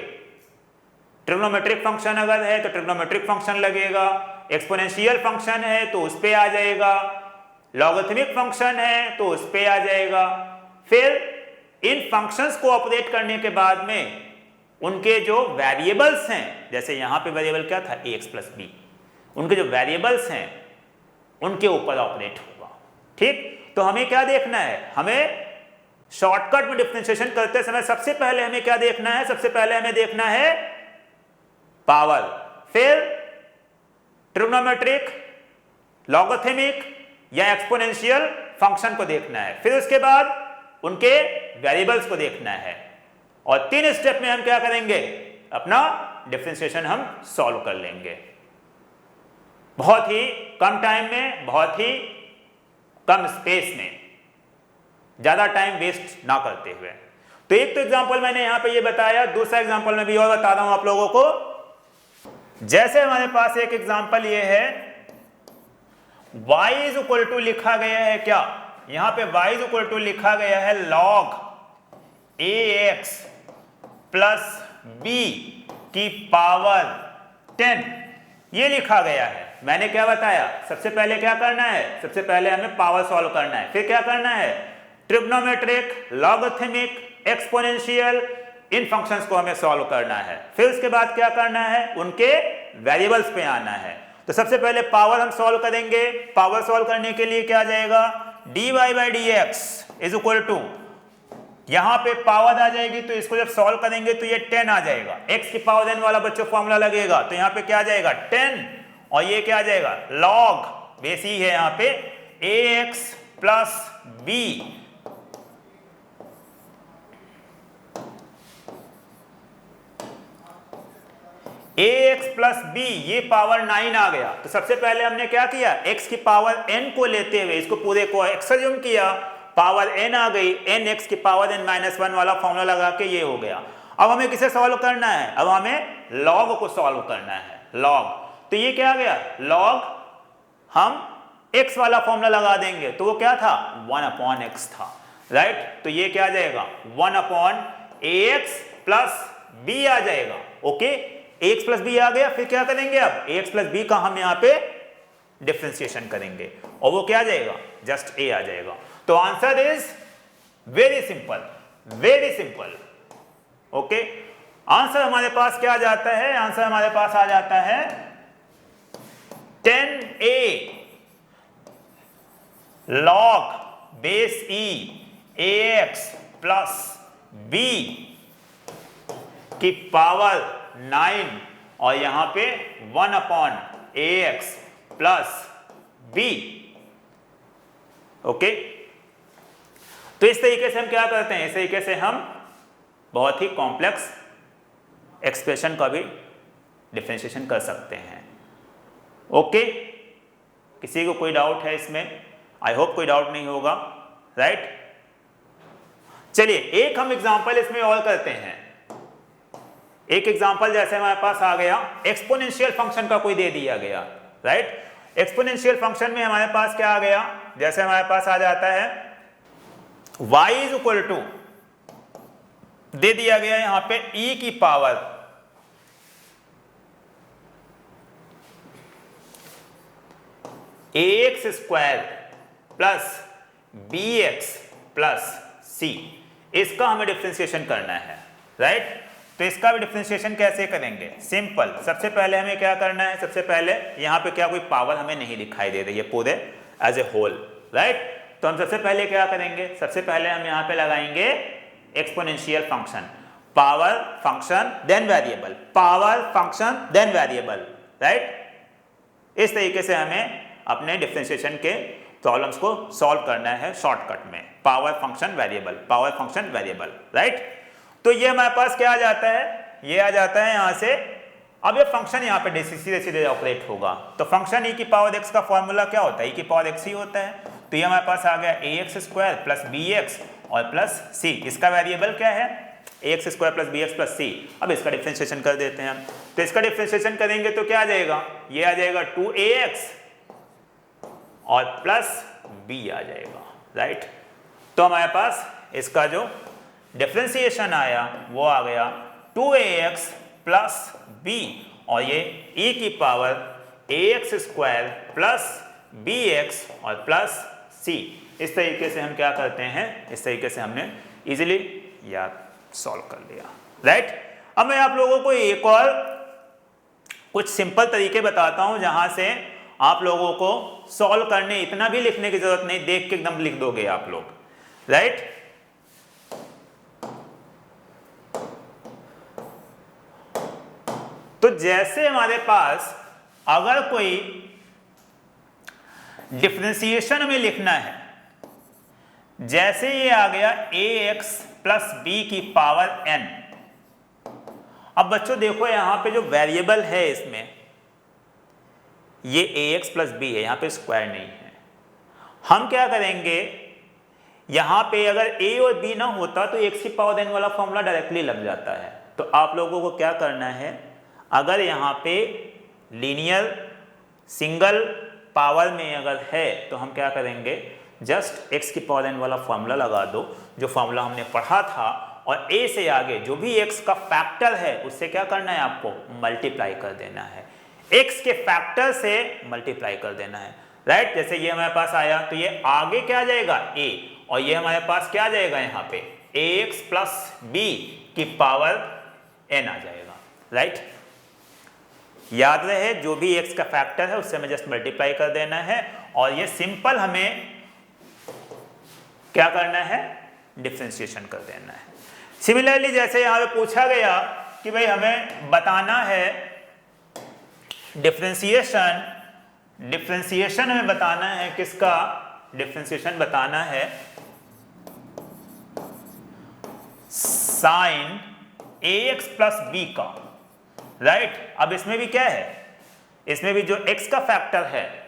ट्रिग्नोमेट्रिक फंक्शन अगर है तो ट्रिग्नोमेट्रिक फंक्शन लगेगा, एक्सपोनेंशियल फंक्शन है तो उस पे आ जाएगा, लॉगरिथमिक फंक्शन है तो उस पे आ जाएगा। फिर इन फंक्शंस को ऑपरेट करने के बाद में उनके जो वेरिएबल्स हैं, जैसे यहां पे वेरिएबल क्या था ax प्लस बी, उनके जो वेरिएबल्स हैं उनके ऊपर ऑपरेट होगा। ठीक, तो हमें क्या देखना है, हमें शॉर्टकट में डिफरेंशिएशन करते समय सबसे पहले हमें क्या देखना है, सबसे पहले हमें देखना है पावर, फिर ट्रिग्नोमेट्रिक, लॉगरिथमिक या एक्सपोनेंशियल फंक्शन को देखना है, फिर उसके बाद उनके वेरिएबल्स को देखना है, और 3 स्टेप में हम क्या करेंगे, अपना डिफरेंशिएशन हम सॉल्व कर लेंगे बहुत ही कम टाइम में, बहुत ही कम स्पेस में, ज्यादा टाइम वेस्ट ना करते हुए। तो एक तो एग्जांपल मैंने यहां पे ये बताया, दूसरा एग्जांपल मैं भी और बता रहा हूं आप लोगों को। जैसे हमारे पास एक एग्जांपल ये है, y इज इक्वल टू लिखा गया है क्या, यहां पे y इज इक्वल टू लिखा गया है log ax प्लस b की पावर 10, ये लिखा गया है। मैंने क्या बताया, सबसे पहले क्या करना है, सबसे पहले हमें पावर सॉल्व करना है, फिर क्या करना है, ट्रिग्नोमेट्रिक, लॉगरिथमिक, एक्सपोनेंशियल, इन फंक्शंस को हमें सॉल्व करना है। फिर उसके बाद क्या करना है, उनके वेरिएबल्स पे आना है। तो सबसे पहले पावर हम सॉल्व करेंगे। पावर सॉल्व करने के लिए क्या आ जाएगा, dy by d x is equal to, यहां पे पावर आ जाएगी तो इसको जब सॉल्व करेंगे तो ये 10 आ जाएगा, x की पावर n वाला बच्चों फॉर्मूला लगेगा, तो यहां पे क्या आ जाएगा 10, और ये क्या आ जाएगा log, बेस ही है यहां पे ax plus b ax plus b, ये पावर 9 आ गया। तो सबसे पहले हमने क्या किया, x की पावर n को लेते हुए इसको पूरे को एक्सज्यूम किया, पावर n आ गई, n x की पावर n माइनस 1 वाला फॉर्मूला लगा के ये हो गया। अब हमें किसे सॉल्व करना है, अब हमें log को सॉल्व करना है, log। तो ये क्या आ गया, log हम x वाला फॉर्मूला लगा देंगे, तो वो क्या था 1/x था, राइट। तो ये क्या आ जाएगा 1/ax प्लस b आ जाएगा। ओके, ax प्लस b आ गया, फिर क्या करेंगे, अब ax प्लस b का हम यहाँ पे डिफरेंशिएशन करेंगे और वो क्या आ जाएगा, जस्ट a आ जाएगा। तो answer is very simple, very simple. Okay, answer हमारे पास क्या आ जाता है, आंसर हमारे पास आ जाता है 10a log base e ax plus b की पावर 9 और यहां पे 1/ax प्लस b। ओके, तो इस तरीके से हम क्या करते हैं, इस तरीके से हम बहुत ही कॉम्प्लेक्स एक्सप्रेशन का भी डिफरेंशिएशन कर सकते हैं। ओके, किसी को कोई डाउट है इसमें, आई होप कोई डाउट नहीं होगा, राइट। चलिए एक हम एग्जांपल इसमें और करते हैं। एक एग्जांपल जैसे हमारे पास आ गया, एक्सपोनेंशियल फंक्शन का कोई दे दिया गया, राइट। एक्सपोनेंशियल फंक्शन में हमारे पास क्या आ गया, जैसे हमारे पास आ जाता है y इज इक्वल टू, दे दिया गया यहां पे e की power ax square plus bx plus c, इसका हमें डिफरेंशिएशन करना है, राइट। तो इसका भी डिफरेंशिएशन कैसे करेंगे, सिंपल। सबसे पहले हमें क्या करना है, सबसे पहले यहां पे क्या कोई पावर हमें नहीं दिखाई दे रही है पूरे एज ए होल, राइट। तो हम सबसे पहले क्या करेंगे, सबसे पहले हम यहां पे लगाएंगे exponential function, power function then variable, power function then variable, right. इस तरीके से हमें अपने डिफरेंशिएशन के प्रॉब्लम्स को सॉल्व करना है शॉर्टकट में, power function variable, power function variable, right. तो ये हमारे पास क्या आ जाता है, ये आ जाता है यहां से। अब ये फंक्शन यहाँ पे सीधे सीधे ऑपरेट होगा, तो फंक्शन e की पावर x का फॉर्मूला क्या होता है, e की पावर x ही होता है। तो ये हमारे पास आ गया ax स्क्वायर प्लस bx और प्लस c, इसका वेरिएबल क्या है ax square plus bx plus c। अब इसका डिफरेंशिएशन कर देते हैं हम, तो इसका डिफरेंशिएशन करेंगे तो क्या आ जाएगा, ये आ जाएगा 2ax और प्लस b आ जाएगा, राइट। तो हमारे पास इसका जो डिफरेंशिएशन आया वो आ गया 2ax प्लस b और ये e की power ax square plus bx और प्लस c। इस तरीके से हम क्या करते हैं, इस तरीके से हमने इजीली याद सॉल्व कर लिया, राइट। अब मैं आप लोगों को एक और कुछ सिंपल तरीके बताता हूं जहां से आप लोगों को सॉल्व करने इतना भी लिखने की जरूरत नहीं, देख के एकदम लिख दोगे आप लोग, राइट। तो जैसे हमारे पास अगर कोई डिफरेंशिएशन में लिखना है, जैसे ये आ गया ax प्लस b की पावर n। अब बच्चों देखो यहां पे जो वेरिएबल है इसमें ये ax प्लस b है, यहां पे स्क्वायर नहीं है। हम क्या करेंगे, यहां पे अगर a और b ना होता तो x की पावर n वाला फॉर्मूला डायरेक्टली लग जाता है। तो आप लोगों को क्या करना है, अगर यहाँ पे लीनियर सिंगल पावर में अगर है तो हम क्या करेंगे, जस्ट x की पावर n वाला फॉर्मूला लगा दो, जो फॉर्मूला हमने पढ़ा था, और a से आगे जो भी x का फैक्टर है उससे क्या करना है, आपको मल्टीप्लाई कर देना है, x के फैक्टर से मल्टीप्लाई कर देना है, राइट। जैसे ये हमारे पास आया तो ये आगे क्या आ जाएगा a, और ये हमारे पास क्या आ जाएगा यहाँ पे ax प्लस b की पावर n आ जाएगा, राइट। याद रहे जो भी x का फैक्टर है उससे हमें जस्ट मल्टीप्लाई कर देना है, और ये सिंपल हमें क्या करना है, डिफरेंशिएशन कर देना है। सिमिलरली जैसे यहाँ पे पूछा गया कि भाई हमें बताना है डिफरेंशिएशन, डिफरेंशिएशन हमें बताना है किसका, डिफरेंशिएशन बताना है साइन ax प्लस b का। राइट। अब इसमें भी क्या है, इसमें भी जो x का फैक्टर है,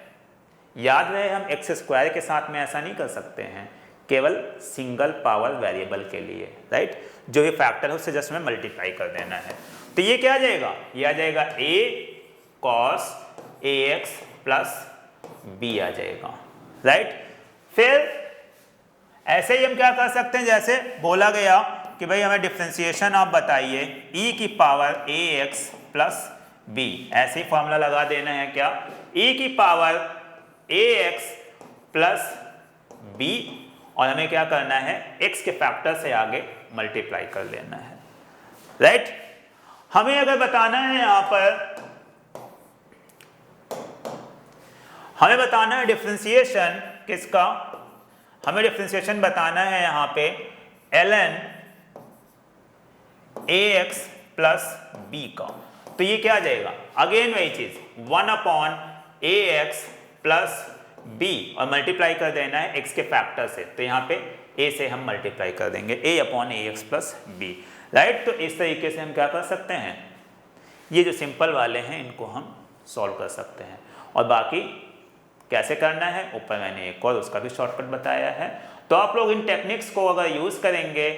याद रहे हम x स्क्वायर के साथ में ऐसा नहीं कर सकते हैं, केवल सिंगल पावर वेरिएबल के लिए, राइट। जो ये फैक्टर है उससे जस्ट में मल्टीप्लाई कर देना है। तो ये क्या आ जाएगा, ये आ जाएगा a cos ax plus b आ जाएगा, राइट। फिर ऐसे ही हम क्या कर सकते हैं, जैसे बोला गया कि भाई हमें डिफरेंशिएशन आप बताइए e की पावर ax प्लस b, ऐसे ही फॉर्मूला लगा देना है क्या, e की पावर ax प्लस b, और हमें क्या करना है, x के फैक्टर से आगे मल्टीप्लाई कर लेना है, राइट। हमें अगर बताना है यहां पर, हमें बताना है डिफरेंशिएशन किसका, हमें डिफरेंशिएशन बताना है यहां पे ln ax प्लस b का। तो ये क्या आ जाएगा, अगेन वही चीज 1/ax प्लस b, और मल्टीप्लाई कर देना है x के फैक्टर से, तो यहाँ पे a से हम मल्टीप्लाई कर देंगे a/ax प्लस b, राइट। तो इस तरीके से हम क्या कर सकते हैं, ये जो सिंपल वाले हैं इनको हम सॉल्व कर सकते हैं, और बाकी कैसे करना है ऊपर मैंने एक और उसका भी शॉर्टकट बताया है। तो आप लोग इन टेक्निक्स को अगर यूज़ करेंगे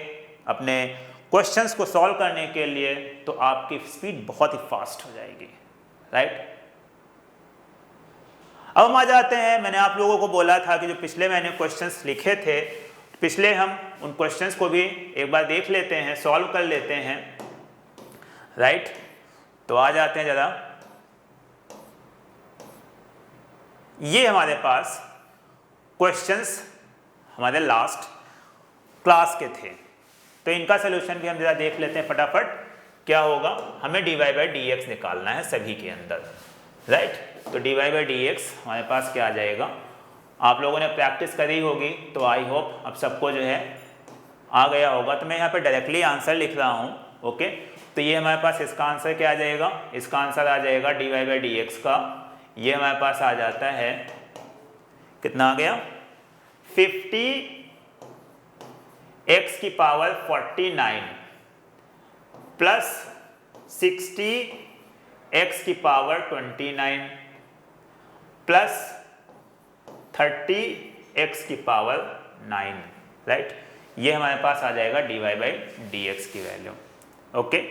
अपने क्वेश्चंस को सॉल्व करने के लिए तो आपकी स्पीड बहुत ही फास्ट हो जाएगी, राइट। अब हम आ जाते हैं, मैंने आप लोगों को बोला था कि जो पिछले मैंने क्वेश्चंस लिखे थे, पिछले हम उन क्वेश्चंस को भी एक बार देख लेते हैं, सॉल्व कर लेते हैं, राइट। तो आ जाते हैं ज़रा, ये हमारे पास क्वेश्चंस हमारे लास्ट क्लास के थे, तो इनका सलूशन भी हम जरा देख लेते हैं फटाफट। क्या होगा, हमें dy बाई dx निकालना है सभी के अंदर, राइट। तो dy बाई dx हमारे पास क्या आ जाएगा, आप लोगों ने प्रैक्टिस करी होगी तो आई होप अब सबको जो है आ गया होगा। तो मैं यहाँ पे डायरेक्टली आंसर लिख रहा हूँ, ओके। तो ये हमारे पास इसका आंसर क्या आ जाएगा, इसका आंसर आ जाएगा dy बाई dx का, ये हमारे पास आ जाता है, कितना आ गया, 50x की पावर 49 प्लस 60x की पावर 29 प्लस 30x की पावर 9, राइट। ये हमारे पास आ जाएगा dy बाई dx की वैल्यू, ओके।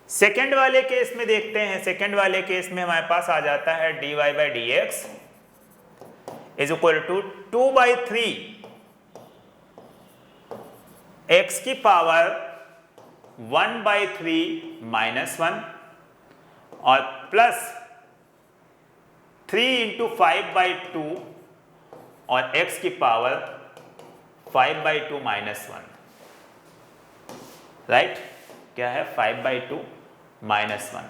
सेकेंड वाले केस में देखते हैं, सेकेंड वाले केस में हमारे पास आ जाता है dy by dx is equal to 2/3 x की पावर 1/3 माइनस 1 और प्लस 3 इंटू 5/2 और x की पावर 5/2 माइनस 1, राइट। क्या है, 5/2 माइनस 1।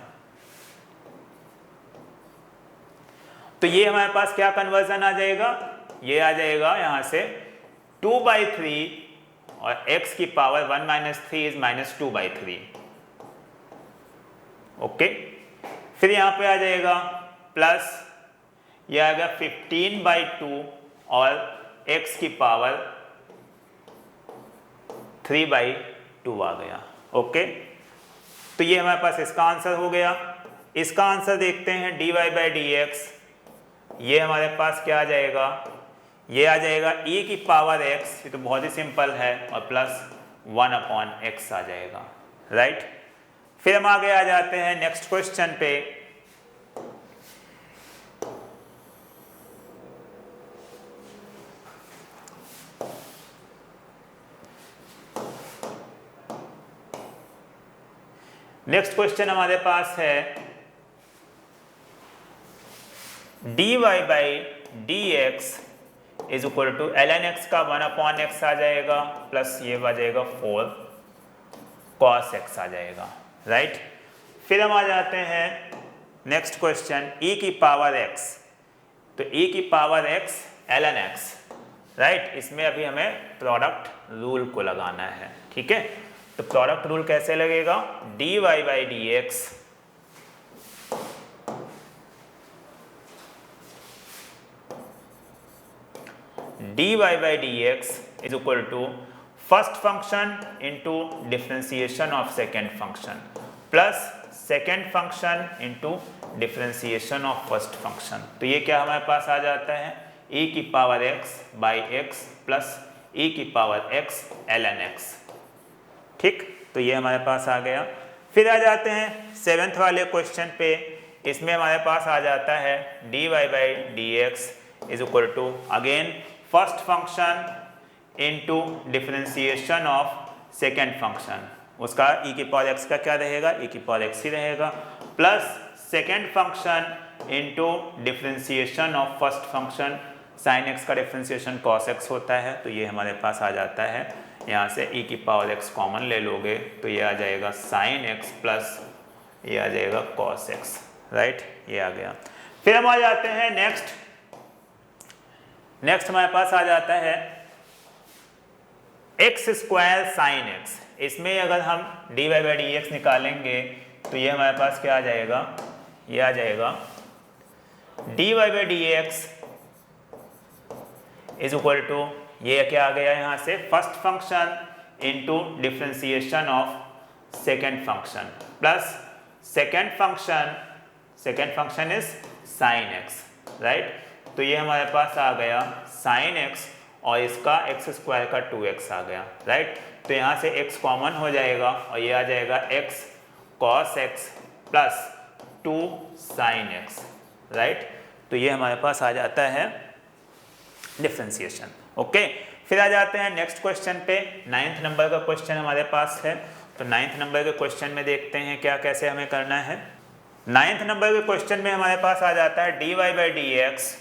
तो ये हमारे पास क्या कन्वर्जन आ जाएगा, ये आ जाएगा यहां से 2/3 और x की power 1 minus 3 is minus 2/3, okay. फिर यहां पे आ जाएगा प्लस, ये आएगा 15/2 और x की पावर 3/2 आ गया, ओके। तो ये हमारे पास इसका आंसर हो गया। इसका आंसर देखते हैं dy बाई dx, ये हमारे पास क्या आ जाएगा, ये आ जाएगा e की पावर x, ये तो बहुत ही सिंपल है, और प्लस 1/x आ जाएगा, राइट। फिर हम आगे आ जाते हैं नेक्स्ट क्वेश्चन पे। नेक्स्ट क्वेश्चन हमारे पास है dy by dx is equal to ln x का 1/x आ जाएगा प्लस ये आ जाएगा 4 cos x आ जाएगा, राइट। फिर हम आ जाते हैं नेक्स्ट क्वेश्चन e की पावर x, तो e की power x ln x, right. इसमें अभी हमें प्रोडक्ट रूल को लगाना है, ठीक है। तो प्रोडक्ट रूल कैसे लगेगा, dy by dx dy by dx is equal to first function into differentiation of second function plus second function into differentiation of first function. तो ये क्या हमारे पास आ जाता है, e की power x by x plus e की पावर x ln x। ठीक, तो ये हमारे पास आ गया। फिर आ जाते हैं सेवेंथ वाले क्वेश्चन पे। इसमें हमारे पास आ जाता है dy by d x is equal to again first function into differentiation of second function. उसका e की पावर x का क्या रहेगा, e की पावर x ही रहेगा, plus second function into differentiation of first function. Sine x का differentiation cos x होता है, तो ये हमारे पास आ जाता है। यहाँ से e की पावर x कॉमन ले लोगे तो ये आ जाएगा साइन x प्लस ये आ जाएगा cos x, राइट, ये आ गया। फिर हम आ जाते हैं नेक्स्ट हमारे पास आ जाता है x स्क्वायर साइन x। इसमें अगर हम dy बाई डी एक्स निकालेंगे तो ये हमारे पास क्या आ जाएगा, ये आ जाएगा dy by d x is equal to, ये क्या आ गया यहाँ से, first function into differentiation of second function plus second function is sine x, right. तो ये हमारे पास आ गया साइन x और इसका x स्क्वायर का 2x आ गया, राइट। तो यहाँ से x कॉमन हो जाएगा और ये आ जाएगा x cos x plus 2 sine x, right. तो ये हमारे पास आ जाता है डिफरेंशिएशन, ओके। फिर आ जाते हैं नेक्स्ट क्वेश्चन पे। 9th नंबर का क्वेश्चन हमारे पास है। तो 9th नंबर के क्वेश्चन में देखते हैं क्या कैसे हमें करना है। 9th नंबर के क्वेश्चन में हमारे पास आ जाता है dy by d x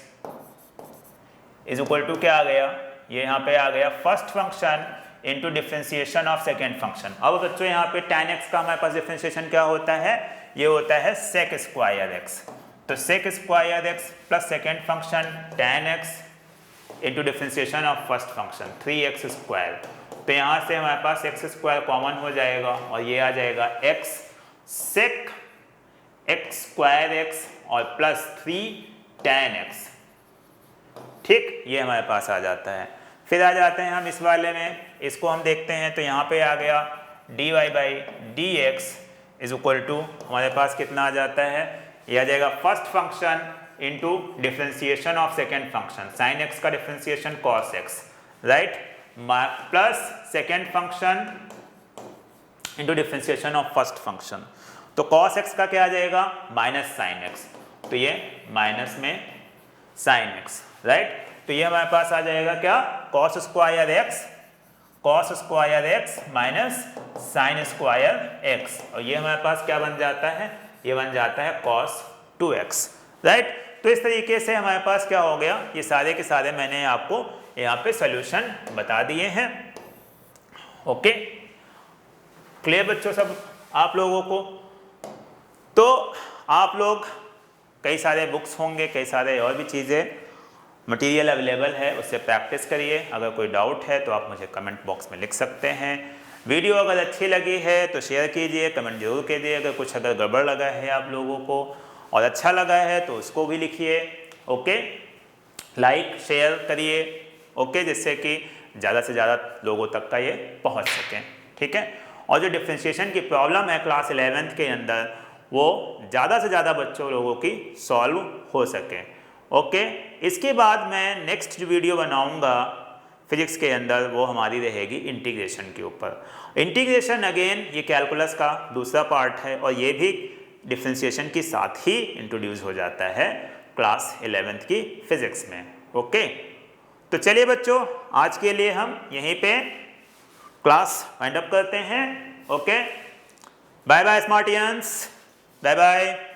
is equal to क्या आ गया, ये यहाँ पे आ गया first function into differentiation of second function. अब बच्चों यहाँ पे tan x का हमारे पास डिफरेंशिएशन क्या होता है, ये होता है sec स्क्वायर x। तो sec square x plus second function tan x into differentiation of first function 3x square. तो यहाँ से हमारे पास x स्क्वायर कॉमन हो जाएगा और ये आ जाएगा x sec x square x और प्लस 3 tan x, ठीक, ये हमारे पास आ जाता है। फिर आ जाते हैं हम इस वाले में, इसको हम देखते हैं। तो यहाँ पे आ गया dy by d x is equal to हमारे पास कितना आ जाता है, ये आ जाएगा first function into differentiation of second function, sine x का differentiation cos x, right, plus second function into differentiation of first function. तो cos x का क्या आ जाएगा, माइनस साइन x, तो ये माइनस में साइन x, राइट। तो ये हमारे पास आ जाएगा क्या, cos square x minus sine square x, और ये हमारे पास क्या बन जाता है, ये बन जाता है cos 2x, राइट। तो इस तरीके से हमारे पास क्या हो गया, ये सारे के सारे मैंने आपको यहाँ पे सॉल्यूशन बता दिए हैं, ओके। क्लियर बच्चों सब आप लोगों को। तो आप लोग कई सारे बुक्स होंगे, कई सारे और भी चीज़ें मटेरियल अवेलेबल है, उससे प्रैक्टिस करिए। अगर कोई डाउट है तो आप मुझे कमेंट बॉक्स में लिख सकते हैं। वीडियो अगर अच्छी लगी है तो शेयर कीजिए, कमेंट जरूर कीजिए। अगर गड़बड़ लगा है आप लोगों को और अच्छा लगा है तो उसको भी लिखिए, ओके। लाइक शेयर करिए, ओके, जिससे कि ज़्यादा से ज़्यादा लोगों तक का ये पहुँच सकें, ठीक है। और जो डिफ्रेंशिएशन की प्रॉब्लम है क्लास 11th के अंदर, वो ज़्यादा से ज़्यादा बच्चों लोगों की सॉल्व हो सके, ओके। इसके बाद मैं नेक्स्ट जो वीडियो बनाऊंगा फिजिक्स के अंदर, वो हमारी रहेगी इंटीग्रेशन के ऊपर। इंटीग्रेशन अगेन ये कैलकुलस का दूसरा पार्ट है और ये भी डिफ्रेंशिएशन के साथ ही इंट्रोड्यूस हो जाता है क्लास 11th की फिजिक्स में, ओके। तो चलिए बच्चों, आज के लिए हम यहीं पे क्लास वाइंड अप करते हैं, okay. Bye bye smartians, bye bye.